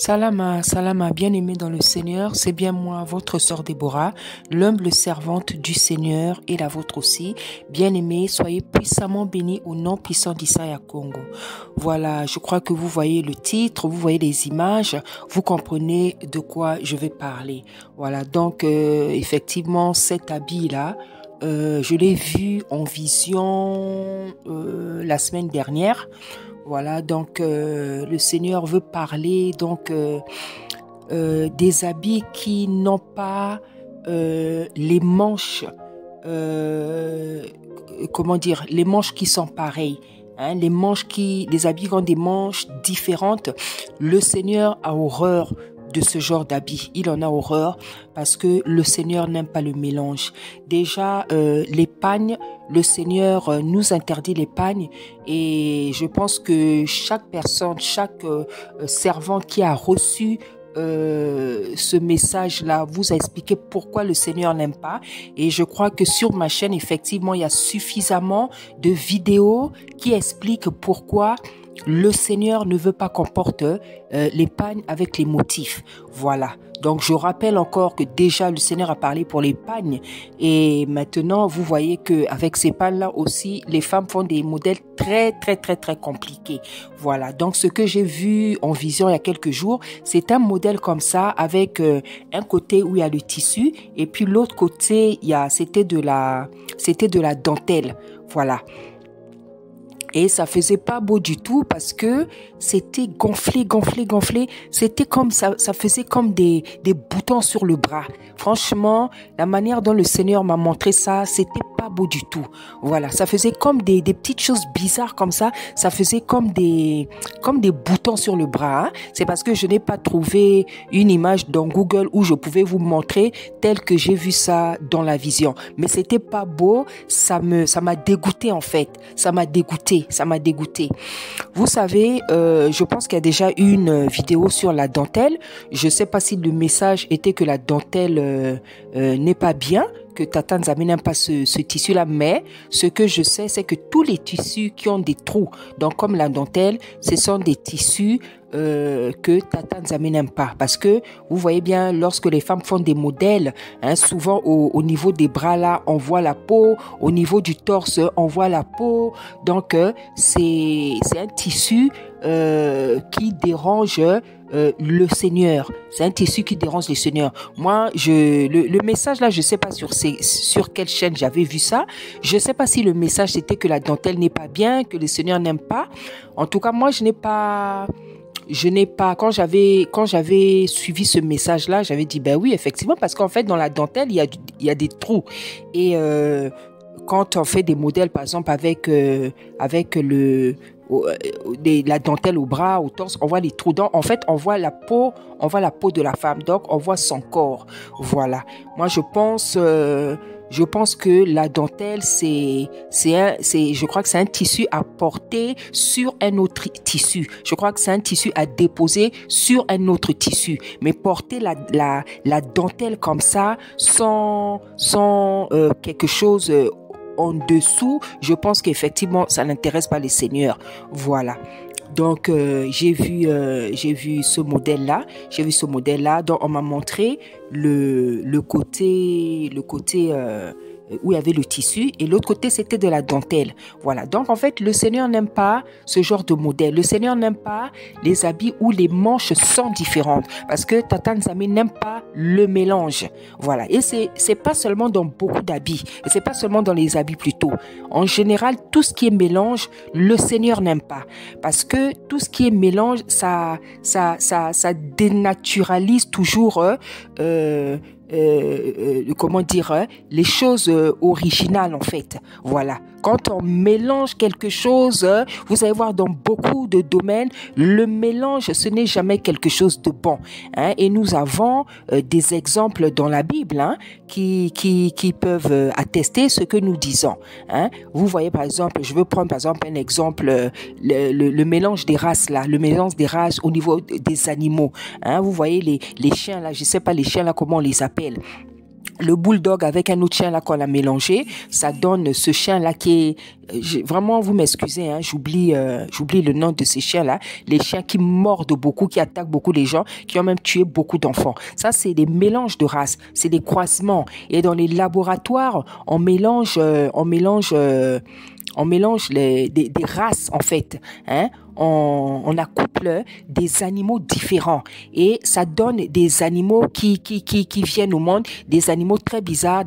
Salama, Salama, bien-aimé dans le Seigneur, c'est bien moi, votre sœur Déborah, l'humble servante du Seigneur et la vôtre aussi. Bien-aimé, soyez puissamment bénis au nom puissant d'Issaïa Congo. Voilà, je crois que vous voyez le titre, vous voyez les images, vous comprenez de quoi je vais parler. Voilà, donc effectivement, cet habit-là, je l'ai vu en vision la semaine dernière. Voilà, donc le Seigneur veut parler des habits qui n'ont pas les manches, les manches qui sont pareilles. Hein, les habits qui ont des manches différentes. Le Seigneur a horreur de ce genre d'habits. Il en a horreur parce que le Seigneur n'aime pas le mélange. Déjà, les pagnes, le Seigneur nous interdit les pagnes et je pense que chaque personne, chaque servant qui a reçu ce message-là vous a expliqué pourquoi le Seigneur n'aime pas. Et je crois que sur ma chaîne, effectivement, il y a suffisamment de vidéos qui expliquent pourquoi le Seigneur ne veut pas qu'on porte les pagnes avec les motifs. Voilà. Donc, je rappelle encore que déjà, le Seigneur a parlé pour les pagnes. Et maintenant, vous voyez qu'avec ces pagnes-là aussi, les femmes font des modèles très compliqués. Voilà. Donc, ce que j'ai vu en vision il y a quelques jours, c'est un modèle comme ça avec un côté où il y a le tissu et puis l'autre côté, c'était de la dentelle. Voilà. Et ça faisait pas beau du tout parce que c'était gonflé. C'était comme ça faisait comme des boutons sur le bras. Franchement, la manière dont le Seigneur m'a montré ça, c'était pas beau du tout. Voilà, ça faisait comme des petites choses bizarres comme ça. Ça faisait comme des boutons sur le bras. Hein. C'est parce que je n'ai pas trouvé une image dans Google où je pouvais vous montrer tel que j'ai vu ça dans la vision. Mais c'était pas beau. Ça m'a dégoûté en fait. Ça m'a dégoûté. Vous savez, je pense qu'il y a déjà une vidéo sur la dentelle. Je ne sais pas si le message était que la dentelle n'est pas bien, que Tata Nzambe n'aime pas ce tissu-là, mais ce que je sais, c'est que tous les tissus qui ont des trous, donc comme la dentelle, ce sont des tissus que Tata Nzambe n'aime pas. Parce que vous voyez bien, lorsque les femmes font des modèles, hein, souvent au niveau des bras là, on voit la peau, au niveau du torse, on voit la peau. Donc, c'est un tissu qui dérange le Seigneur. C'est un tissu qui dérange le Seigneur. Moi, le message là, je sais pas sur quelle chaîne j'avais vu ça. Je sais pas si le message c'était que la dentelle n'est pas bien, que le Seigneur n'aime pas. En tout cas, moi, je n'ai pas, quand j'avais suivi ce message-là, j'avais dit, ben oui, effectivement, parce qu'en fait, dans la dentelle, il y a des trous. Et quand on fait des modèles, par exemple, avec la dentelle au bras, au torse, on voit les trous. Donc, en fait, on voit la peau de la femme. Donc, on voit son corps. Voilà. Moi, je pense que la dentelle, je crois que c'est un tissu à porter sur un autre tissu. Je crois que c'est un tissu à déposer sur un autre tissu. Mais porter la dentelle comme ça, sans quelque chose en dessous, je pense qu'effectivement, ça n'intéresse pas les seigneurs. Voilà. Donc, j'ai vu ce modèle-là. Donc, on m'a montré le côté où il y avait le tissu et l'autre côté c'était de la dentelle. Voilà. Donc en fait le Seigneur n'aime pas ce genre de modèle. Le Seigneur n'aime pas les habits où les manches sont différentes parce que Tata Nzambe n'aime pas le mélange. Voilà. Et c'est pas seulement dans beaucoup d'habits, et c'est pas seulement dans les habits plutôt. En général, tout ce qui est mélange, le Seigneur n'aime pas parce que tout ce qui est mélange, ça dénaturalise toujours les choses originales en fait. Voilà. Quand on mélange quelque chose, vous allez voir dans beaucoup de domaines, le mélange, ce n'est jamais quelque chose de bon. Hein? Et nous avons des exemples dans la Bible hein, qui peuvent attester ce que nous disons. Hein? Vous voyez par exemple, je veux prendre par exemple un exemple, le mélange des races là, le mélange des races au niveau des animaux. Hein? Vous voyez les chiens là, je sais pas les chiens là comment on les appelle. le bulldog avec un autre chien là qu'on a mélangé, ça donne ce chien là qui est vraiment, vous m'excusez, hein, j'oublie le nom de ces chiens là, les chiens qui mordent beaucoup, qui attaquent beaucoup les gens, qui ont même tué beaucoup d'enfants. Ça, c'est des mélanges de races, c'est des croisements. Et dans les laboratoires, on mélange des races en fait, hein. On accouple des animaux différents et ça donne des animaux qui viennent au monde, des animaux très bizarres,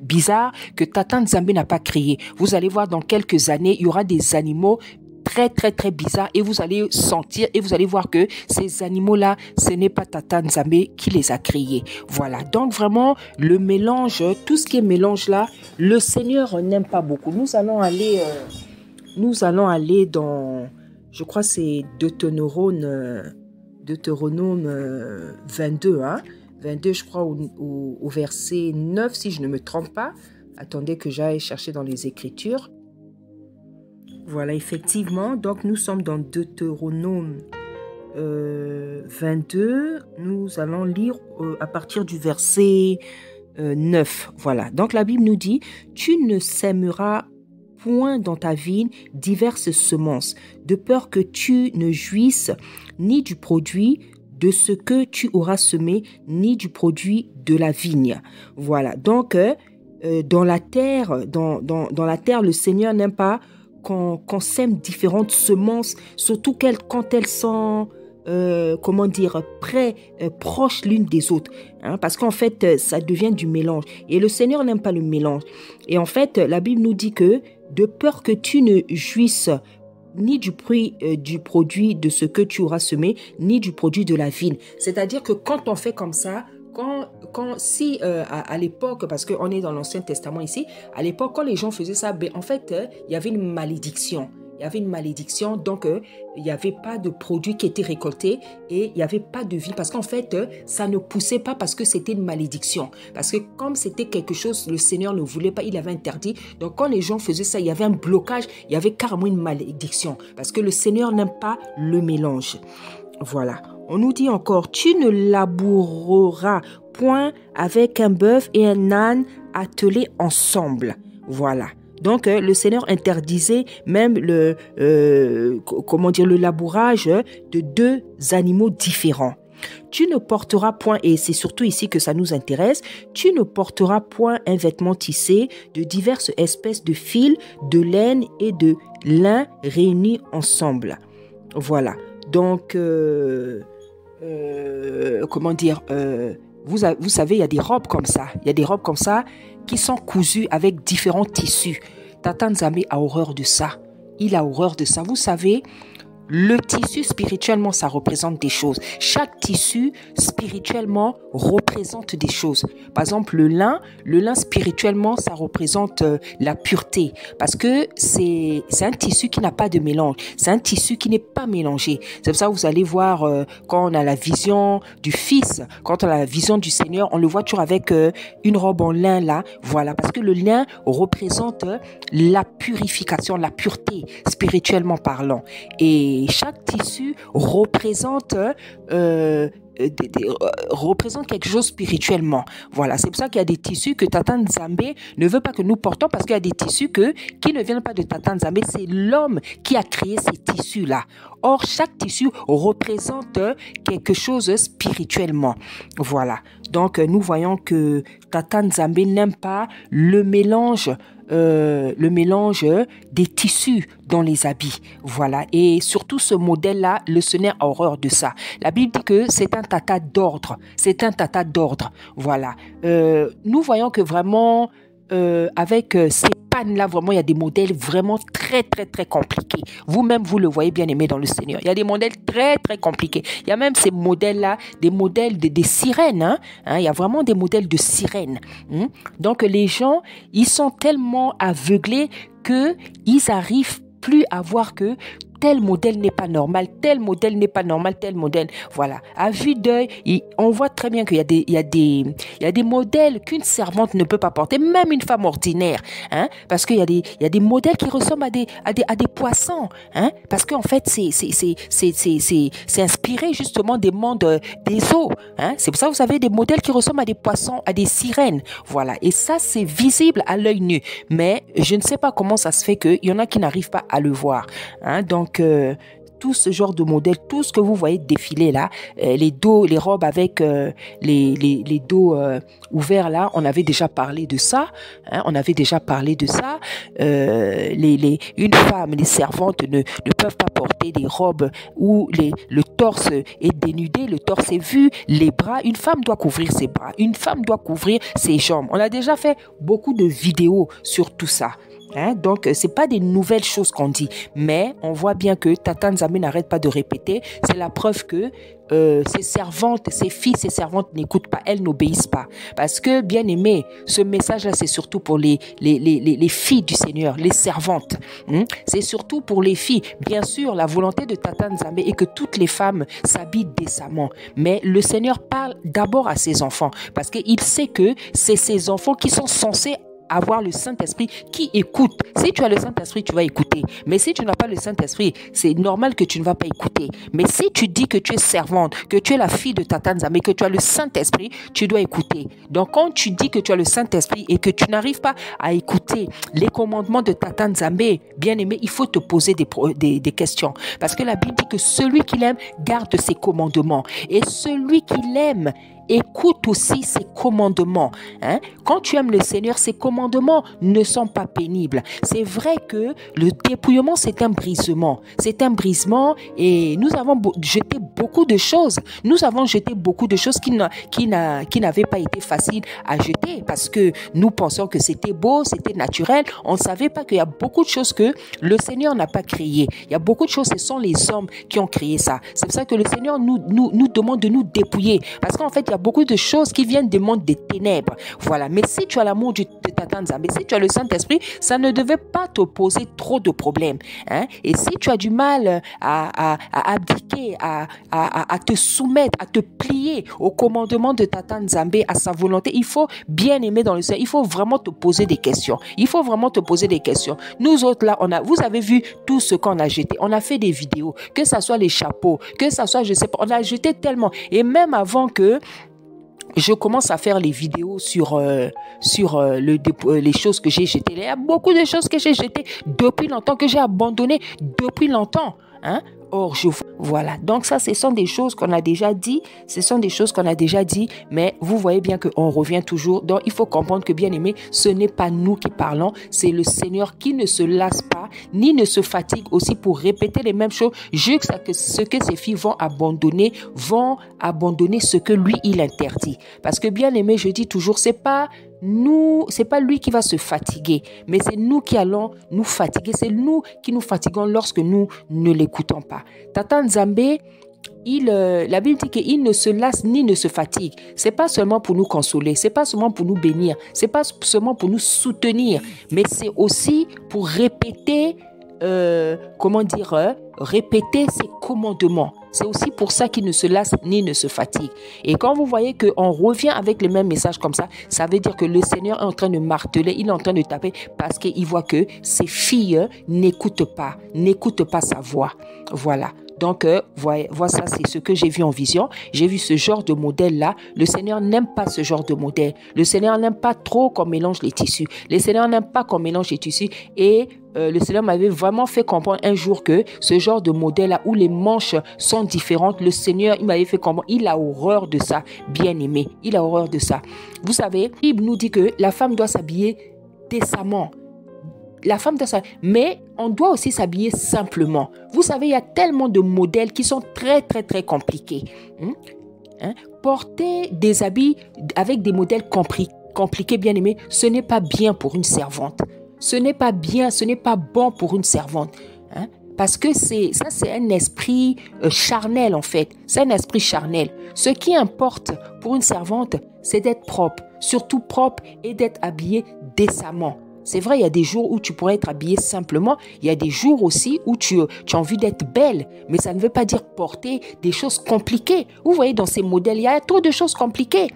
bizarres que Tata Nzambe n'a pas créés. Vous allez voir dans quelques années, il y aura des animaux très très très bizarres et vous allez sentir et vous allez voir que ces animaux-là, ce n'est pas Tata Nzambe qui les a créés. Voilà, donc vraiment le mélange, tout ce qui est mélange là, le Seigneur n'aime pas beaucoup. Nous allons aller dans, je crois c'est Deutéronome 22, hein, 22 je crois au verset 9 si je ne me trompe pas. Attendez que j'aille chercher dans les Écritures. Voilà, effectivement, donc nous sommes dans Deutéronome 22. Nous allons lire à partir du verset 9. Voilà, donc la Bible nous dit « Tu ne sèmeras point dans ta vigne diverses semences, de peur que tu ne jouisses ni du produit de ce que tu auras semé, ni du produit de la vigne. » Voilà, donc dans la terre, le Seigneur n'aime pas qu'on sème différentes semences, surtout quand elles sont proches l'une des autres, hein, parce qu'en fait ça devient du mélange et le Seigneur n'aime pas le mélange. Et en fait la Bible nous dit que de peur que tu ne jouisses ni du produit de ce que tu auras semé, ni du produit de la vigne. C'est-à-dire que quand on fait comme ça, à l'époque, parce qu'on est dans l'Ancien Testament ici, à l'époque, quand les gens faisaient ça, en fait, il y avait une malédiction. Il y avait une malédiction, donc il n'y avait pas de produit qui était récolté et il n'y avait pas de vie. Parce qu'en fait, ça ne poussait pas parce que c'était une malédiction. Parce que comme c'était quelque chose, le Seigneur ne voulait pas, il avait interdit. Donc quand les gens faisaient ça, il y avait un blocage, il y avait carrément une malédiction. Parce que le Seigneur n'aime pas le mélange. Voilà. On nous dit encore, tu ne laboureras point avec un bœuf et un âne attelés ensemble. Voilà. Donc, le Seigneur interdisait même le labourage de deux animaux différents. Tu ne porteras point, et c'est surtout ici que ça nous intéresse, tu ne porteras point un vêtement tissé de diverses espèces de fils, de laine et de lin réunis ensemble. Voilà. Donc, vous savez, il y a des robes comme ça. Il y a des robes comme ça qui sont cousues avec différents tissus. Tata Nzambe a horreur de ça. Il a horreur de ça. Vous savez, le tissu, spirituellement, ça représente des choses. Chaque tissu, spirituellement, représente des choses. Par exemple, le lin, spirituellement, ça représente la pureté. Parce que c'est un tissu qui n'a pas de mélange. C'est un tissu qui n'est pas mélangé. C'est pour ça que vous allez voir, quand on a la vision du Fils, quand on a la vision du Seigneur, on le voit toujours avec une robe en lin là. Voilà, parce que le lin représente la purification, la pureté, spirituellement parlant. Et chaque tissu représente quelque chose spirituellement. Voilà, c'est pour ça qu'il y a des tissus que Tata Nzambe ne veut pas que nous portons, parce qu'il y a des tissus qui ne viennent pas de Tata Nzambe, c'est l'homme qui a créé ces tissus-là. Or, chaque tissu représente quelque chose spirituellement. Voilà, donc nous voyons que Tata Nzambe n'aime pas le mélange des tissus dans les habits. Voilà. Et surtout ce modèle-là, le Seigneur a horreur de ça. La Bible dit que c'est un tata d'ordre. C'est un tata d'ordre. Voilà. Nous voyons que vraiment, avec ces pannes-là, vraiment, il y a des modèles vraiment très, très, très compliqués. Vous-même, vous le voyez bien aimé dans le Seigneur. Il y a des modèles très, très compliqués. Il y a même ces modèles-là, des modèles des sirènes. Hein. Il y a vraiment des modèles de sirènes. Donc, les gens, ils sont tellement aveuglés qu'ils arrivent plus à voir que tel modèle n'est pas normal, tel modèle n'est pas normal, tel modèle. Voilà. À vue d'œil, on voit très bien qu'il y a des modèles qu'une servante ne peut pas porter, même une femme ordinaire, hein, parce qu'il y a des modèles qui ressemblent à des poissons, hein, parce qu'en fait, c'est inspiré justement des mondes des eaux, hein. C'est pour ça que vous avez des modèles qui ressemblent à des poissons, à des sirènes. Voilà. Et ça, c'est visible à l'œil nu. Mais je ne sais pas comment ça se fait qu'il y en a qui n'arrivent pas à le voir, hein. Donc, tout ce genre de modèle, tout ce que vous voyez défiler là, les robes avec les dos ouverts là, on avait déjà parlé de ça, hein, on avait déjà parlé de ça. Une femme, les servantes ne peuvent pas porter des robes où le torse est dénudé, le torse est vu, les bras. Une femme doit couvrir ses bras, une femme doit couvrir ses jambes. On a déjà fait beaucoup de vidéos sur tout ça. Hein, donc, c'est pas des nouvelles choses qu'on dit, mais on voit bien que Tata Nzambe n'arrête pas de répéter. C'est la preuve que ses servantes, ses filles, ses servantes n'écoutent pas, elles n'obéissent pas. Parce que, bien aimé, ce message-là, c'est surtout pour les filles du Seigneur, les servantes. C'est surtout pour les filles. Bien sûr, la volonté de Tata Nzambe est que toutes les femmes s'habillent décemment. Mais le Seigneur parle d'abord à ses enfants, parce qu'il sait que c'est ses enfants qui sont censés avoir le Saint-Esprit qui écoute. Si tu as le Saint-Esprit, tu vas écouter. Mais si tu n'as pas le Saint-Esprit, c'est normal que tu ne vas pas écouter. Mais si tu dis que tu es servante, que tu es la fille de Tata Nzambe, que tu as le Saint-Esprit, tu dois écouter. Donc, quand tu dis que tu as le Saint-Esprit et que tu n'arrives pas à écouter les commandements de Tata Nzambe, bien aimé, il faut te poser des questions. Parce que la Bible dit que celui qui l'aime garde ses commandements. Et celui qui l'aime écoute aussi ses commandements. Hein? Quand tu aimes le Seigneur, ses commandements ne sont pas pénibles. C'est vrai que le dépouillement, c'est un brisement. C'est un brisement et nous avons jeté beaucoup de choses. Nous avons jeté beaucoup de choses qui n'avaient pas été faciles à jeter parce que nous pensions que c'était beau, c'était naturel. On ne savait pas qu'il y a beaucoup de choses que le Seigneur n'a pas créées. Il y a beaucoup de choses, ce sont les hommes qui ont créé ça. C'est pour ça que le Seigneur nous demande de nous dépouiller. Parce qu'en fait, il y a beaucoup de choses qui viennent du monde des ténèbres. Voilà. Mais si tu as l'amour de Tata Nzambe, si tu as le Saint-Esprit, ça ne devait pas te poser trop de problèmes. Hein? Et si tu as du mal à abdiquer, à te soumettre, à te plier au commandement de Tata Nzambe, à sa volonté, il faut bien aimer dans le Seigneur. Il faut vraiment te poser des questions. Il faut vraiment te poser des questions. Nous autres là, vous avez vu tout ce qu'on a jeté. On a fait des vidéos, que ça soit les chapeaux, que ça soit, je sais pas, on a jeté tellement. Et même avant que je commence à faire les vidéos sur les choses que j'ai jetées. Il y a beaucoup de choses que j'ai jetées depuis longtemps, que j'ai abandonnées depuis longtemps. Hein? Or, voilà. Donc ça, ce sont des choses qu'on a déjà dit. Ce sont des choses qu'on a déjà dit. Mais vous voyez bien qu'on revient toujours. Donc, il faut comprendre que, bien aimé, ce n'est pas nous qui parlons. C'est le Seigneur qui ne se lasse pas, ni ne se fatigue aussi pour répéter les mêmes choses. Jusqu'à ce que ses filles vont abandonner ce que lui, il interdit. Parce que, bien aimé, je dis toujours, c'est pas lui qui va se fatiguer, mais c'est nous qui allons nous fatiguer. C'est nous qui nous fatiguons lorsque nous ne l'écoutons pas. Tata Nzambe, la Bible dit qu'il ne se lasse ni ne se fatigue. C'est pas seulement pour nous consoler, c'est pas seulement pour nous bénir, c'est pas seulement pour nous soutenir, mais c'est aussi pour répéter, répéter ses commandements. C'est aussi pour ça qu'il ne se lasse ni ne se fatigue. Et quand vous voyez qu'on revient avec les mêmes messages comme ça, ça veut dire que le Seigneur est en train de marteler, il est en train de taper parce qu'il voit que ses filles n'écoutent pas sa voix. Voilà. Donc, voilà, ça, c'est ce que j'ai vu en vision. J'ai vu ce genre de modèle-là. Le Seigneur n'aime pas ce genre de modèle. Le Seigneur n'aime pas trop qu'on mélange les tissus. Le Seigneur n'aime pas qu'on mélange les tissus. Et le Seigneur m'avait vraiment fait comprendre un jour que ce genre de modèle-là, où les manches sont différentes, le Seigneur, il m'avait fait comprendre, il a horreur de ça, bien aimé. Il a horreur de ça. Vous savez, la Bible nous dit que la femme doit s'habiller décemment. La femme doit s'habiller, mais on doit aussi s'habiller simplement. Vous savez, il y a tellement de modèles qui sont très, très, très compliqués. Porter des habits avec des modèles compliqués, bien aimés, ce n'est pas bien pour une servante. Ce n'est pas bien, ce n'est pas bon pour une servante. Parce que c'est un esprit charnel, en fait. C'est un esprit charnel. Ce qui importe pour une servante, c'est d'être propre. Surtout propre et d'être habillée décemment. C'est vrai, il y a des jours où tu pourrais être habillée simplement. Il y a des jours aussi où tu as envie d'être belle. Mais ça ne veut pas dire porter des choses compliquées. Vous voyez, dans ces modèles, il y a trop de choses compliquées.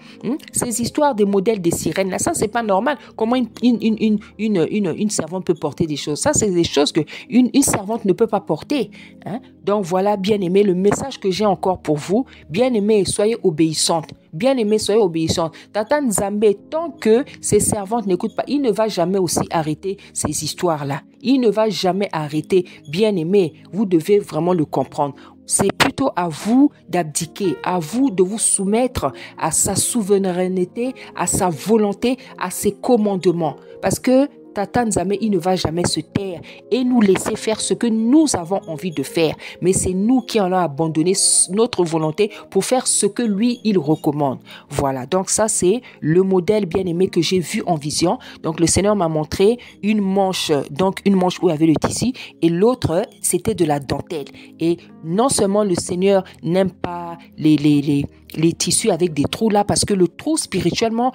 Ces histoires des modèles des sirènes, là, ça, c'est pas normal. Comment une servante peut porter des choses? Ça, c'est des choses qu'une servante ne peut pas porter. Donc, voilà, bien-aimé, le message que j'ai encore pour vous. Bien-aimé, soyez obéissante. Bien-aimé, soyez obéissante. Tata Nzambe, tant que ses servantes n'écoutent pas, il ne va jamais aussi arrêter ces histoires-là. Il ne va jamais arrêter. Bien-aimé, vous devez vraiment le comprendre. C'est plutôt à vous d'abdiquer, à vous de vous soumettre à sa souveraineté, à sa volonté, à ses commandements. Parce que Tata Nzambe, il ne va jamais se taire et nous laisser faire ce que nous avons envie de faire. Mais c'est nous qui en avons abandonné notre volonté pour faire ce que lui, il recommande. Voilà, donc ça, c'est le modèle bien-aimé que j'ai vu en vision. Donc, le Seigneur m'a montré une manche, donc une manche où il y avait le tissu et l'autre, c'était de la dentelle. Et non seulement le Seigneur n'aime pas les tissus avec des trous là, parce que le trou spirituellement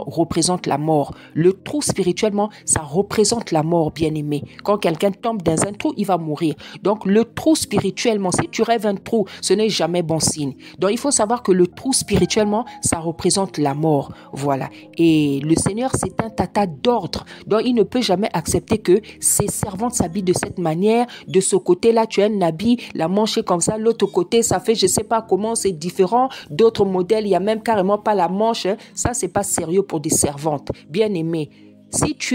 représente la mort. Le trou spirituellement, ça représente la mort, bien-aimé. Quand quelqu'un tombe dans un trou, il va mourir. Donc, le trou spirituellement, si tu rêves un trou, ce n'est jamais bon signe. Donc, il faut savoir que le trou spirituellement, ça représente la mort. Voilà. Et le Seigneur, c'est un tata d'ordre. Donc, il ne peut jamais accepter que ses servantes s'habillent de cette manière. De ce côté-là, tu as un habit, la manche est comme ça. L'autre côté, ça fait, je sais pas comment, c'est différent. D'autres modèles, il n'y a même carrément pas la manche. Ça, c'est pas sérieux pour des servantes. Bien-aimé. Si tu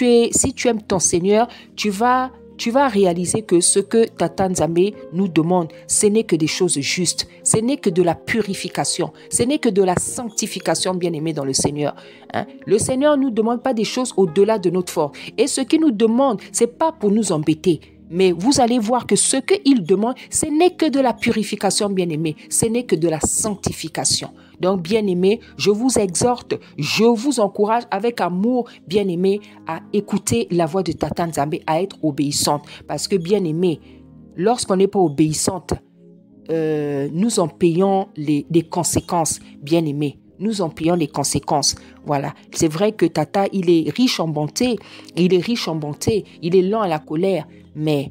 aimes ton Seigneur, tu vas réaliser que ce que Tata Nzambe nous demande, ce n'est que des choses justes. Ce n'est que de la purification. Ce n'est que de la sanctification, bien-aimé dans le Seigneur. Le Seigneur ne nous demande pas des choses au-delà de notre force. Et ce qu'il nous demande, ce n'est pas pour nous embêter. Mais vous allez voir que ce qu'il demande, ce n'est que de la purification, bien-aimé. Ce n'est que de la sanctification. Donc, bien-aimé, je vous exhorte, je vous encourage avec amour, bien-aimé, à écouter la voix de Tata Nzambe, à être obéissante. Parce que, bien-aimé, lorsqu'on n'est pas obéissante, nous en payons les conséquences, bien-aimé. Nous en payons les conséquences. Voilà. C'est vrai que Tata, il est riche en bonté. Il est riche en bonté. Il est lent à la colère. Mais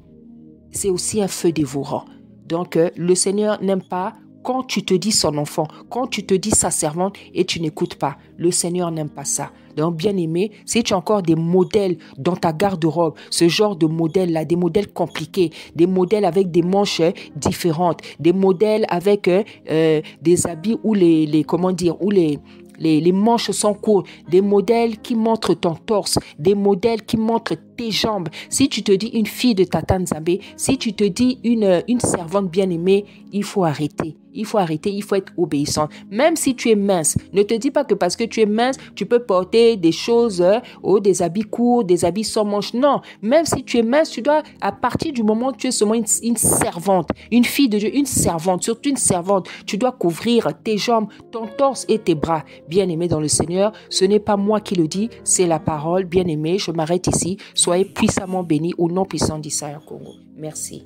c'est aussi un feu dévorant. Donc, le Seigneur n'aime pas quand tu te dis son enfant, quand tu te dis sa servante et tu n'écoutes pas. Le Seigneur n'aime pas ça. Donc, bien aimé, si tu as encore des modèles dans ta garde-robe, ce genre de modèles-là, des modèles compliqués, des modèles avec des manches différentes, des modèles avec des habits où les manches sont courtes, des modèles qui montrent ton torse, des modèles qui montrent tes jambes. Si tu te dis une fille de Tata Nzambe, si tu te dis une servante bien-aimée, il faut arrêter. Il faut arrêter, il faut être obéissant. Même si tu es mince, ne te dis pas que parce que tu es mince, tu peux porter des choses, des habits courts, des habits sans manches. Non, même si tu es mince, tu dois, à partir du moment où tu es seulement une servante, une fille de Dieu, une servante, surtout une servante, tu dois couvrir tes jambes, ton torse et tes bras. Bien-aimé dans le Seigneur, ce n'est pas moi qui le dis, c'est la parole. Bien-aimé, je m'arrête ici. Soyez puissamment bénis au nom puissant d'Issaïe Congo. Merci.